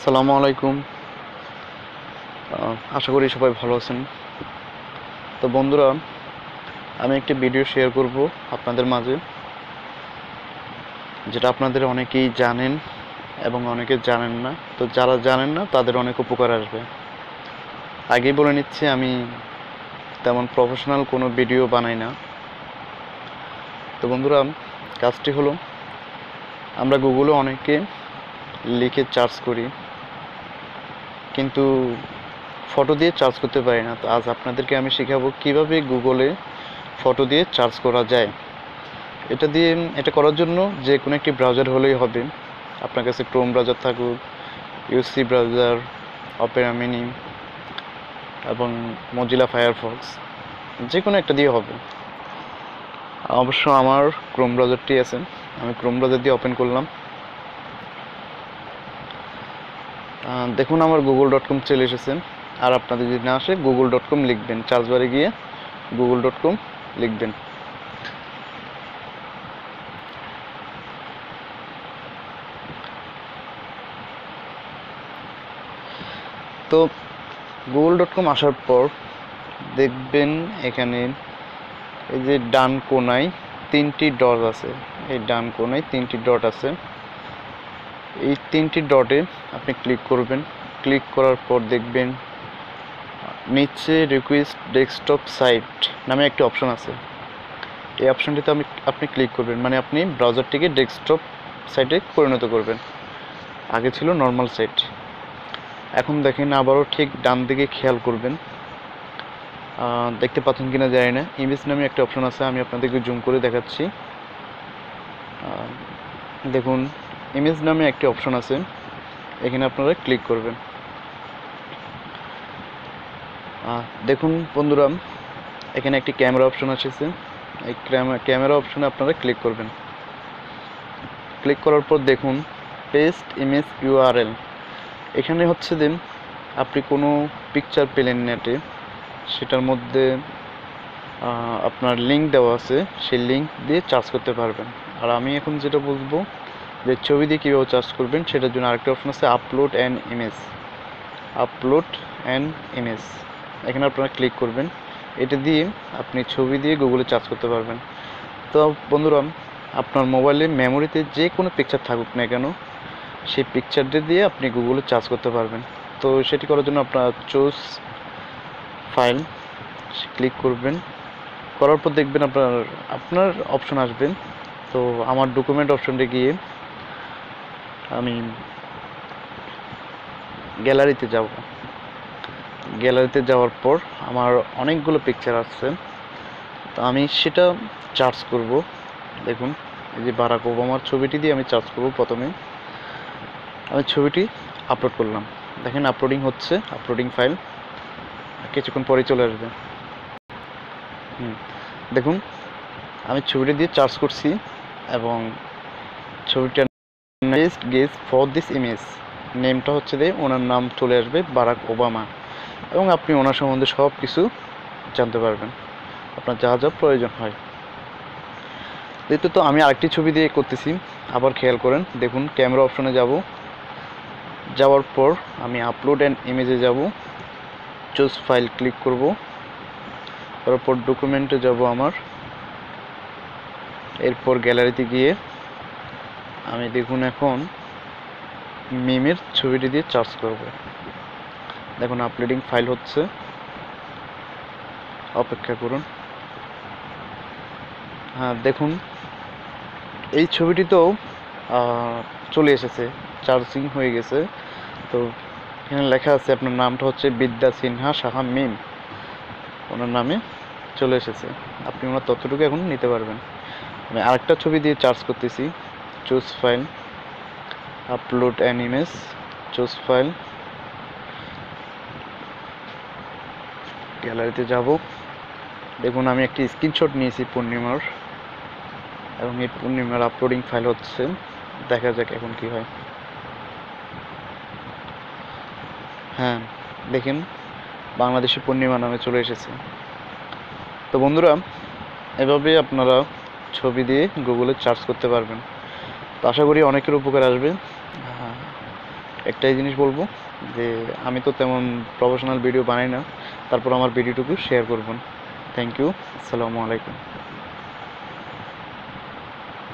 আসসালামু আলাইকুম। আশা করি সবাই ভালো আছেন। তো বন্ধুরা, আমি একটি ভিডিও শেয়ার করব আপনাদের মাঝে, যেটা আপনাদের অনেকেই জানেন এবং অনেকে জানেন না। তো যারা জানেন না তাদের অনেক উপকার আসবে। আগেই বলে নিচ্ছি, আমি তেমন প্রফেশনাল কোনো ভিডিও বানাই না। তো বন্ধুরা, কাজটি হলো, আমরা গুগলে অনেকে লিখে সার্চ করি, কিন্তু ফটো দিয়ে সার্চ করতে পারি না। তো আজ আপনাদেরকে আমি শেখাবো কিভাবে গুগলে ফটো দিয়ে সার্চ করা যায়। এটা করার জন্য যে কোনো একটি ব্রাউজার হলেই হবে। আপনার কাছে ক্রোম ব্রাউজার থাকুক, ইউসি ব্রাউজার, অপেরা মিনি এবং মজিলা ফায়ারফক্স, যে কোনো একটা দিয়ে হবে। অবশ্য আমার ক্রোম ব্রাউজারটি আছে, আমি ক্রোম ব্রাউজার দিয়ে ওপেন করলাম। দেখুন আমার google.com চলে এসেছে। আর আপনাদের যদি না আসে google.com লিখবেন, সার্চ বারে গিয়ে google.com লিখবেন। তো google.com আসার পর দেখবেন এখানে এই যে ডান কোনায় তিনটি ডট আছে, এই ডান কোনায় তিনটি ডট আছে। এই তিনটি ডটে আপনি ক্লিক করবেন। ক্লিক করার পর দেখবেন নিচে রিকোয়েস্ট ডেস্কটপ সাইট নামে একটি অপশন আছে। এই অপশনটিতে আপনি ক্লিক করবেন, মানে আপনি ব্রাউজারটিকে ডেস্কটপ সাইটে পরিণত করবেন। আগে ছিল নর্মাল সাইট। এখন দেখেন আবারও ঠিক ডান দিকে খেয়াল করবেন, দেখতে পাচ্ছেন কিনা জানি না, ইমেজ নামে একটা অপশন আছে। আমি আপনাদেরকে জুম করে দেখাচ্ছি। দেখুন ইমেজ নামে একটি অপশন আছে, এখানে আপনারা ক্লিক করবেন। দেখুন বন্ধুরা, এখানে একটি ক্যামেরা অপশন এসেছে। এই ক্যামেরা অপশনে আপনারা ক্লিক করবেন। ক্লিক করার পর দেখুন পেস্ট ইমেজ ইউআরএল। এখানে হচ্ছে যে আপনি কোনো পিকচার পেলেন নেটে, সেটার মধ্যে আপনার লিঙ্ক দেওয়া আছে, সেই লিঙ্ক দিয়ে সার্চ করতে পারবেন। আর আমি এখন যেটা বলবো যে ছবি দিয়ে কীভাবে সার্চ করবেন, সেটার জন্য আরেকটা অপশন আছে, upload and image. Upload and image, এখানে আপনারা ক্লিক করবেন। এটা দিয়ে আপনি ছবি দিয়ে গুগলে সার্চ করতে পারবেন। তো বন্ধুরা, আপনার মোবাইলে মেমোরিতে যে কোনো পিকচার থাকুক না কেন, সেই পিকচারটা দিয়ে আপনি গুগলে সার্চ করতে পারবেন। তো সেটি করার জন্য আপনার চুজ ফাইল ক্লিক করবেন। করার পর দেখবেন আপনার অপশন আসবেন। তো আমার ডকুমেন্ট অপশনটা গিয়ে আমি গ্যালারিতে যাব। গ্যালারিতে যাওয়ার পর আমার অনেকগুলো পিকচার আসছে, তো আমি সেটা সার্চ করব। দেখুন এই যে বারাক ওবামার ছবিটি দিয়ে আমি সার্চ করব। প্রথমে আমি ছবিটি আপলোড করলাম, দেখেন আপলোডিং হচ্ছে, আপলোডিং ফাইল কিছুক্ষণ পরে চলে আসবে। দেখুন আমি ছবিটা দিয়ে সার্চ করছি এবং ছবিটা গেস ফর দিস ইমেজ নেমটা হচ্ছে যে ওনার নাম চলে আসবে বারাক ওবামা, এবং আপনি ওনার সম্বন্ধে সব কিছু জানতে পারবেন, আপনার যা যা প্রয়োজন হয়। দ্বিতীয়ত আমি আরেকটি ছবি দিয়ে করতেছি, আবার খেয়াল করেন। দেখুন ক্যামেরা অপশনে যাব, যাওয়ার পর আমি আপলোড অ্যান্ড ইমেজে যাব, চুজ ফাইল ক্লিক করব। তারপর ডকুমেন্টে যাব আমার, এরপর গ্যালারিতে গিয়ে আমি দেখুন এখন মিমের ছবিটি দিয়ে সার্চ করব। দেখুন আপলোডিং ফাইল হচ্ছে, অপেক্ষা করুন। হ্যাঁ দেখুন এই ছবিটিতেও চলে এসেছে, চার্জিং হয়ে গেছে। তো এখানে লেখা আছে আপনার নামটা হচ্ছে বিদ্যা সিনহা সাহা মিম, ওনার নামে চলে এসেছে। আপনি ওনার তথ্যটুকু এখন নিতে পারবেন। আমি আরেকটা ছবি দিয়ে সার্চ করতেছি, choose file, upload an image, choose file, গ্যালারিতে যাব। দেখুন আমি একটি স্ক্রিনশট নিয়েছি পূর্ণিমার, এবং এই পূর্ণিমার আপলোডিং ফাইল হচ্ছে, দেখা যাক এখন কি হয়। হ্যাঁ দেখেন বাংলাদেশি পূর্ণিমা নামে চলে এসেছে। তো বন্ধুরা, এভাবে আপনারা ছবি দিয়ে গুগলে সার্চ করতে পারবেন। তো আশা করি অনেকের উপকার আসবে। একটাই জিনিস বলবো যে আমি তো তেমন প্রফেশনাল ভিডিও বানাই না, তারপর আমার ভিডিওটুকু শেয়ার করবেন। Thank you. আসসালামু আলাইকুম।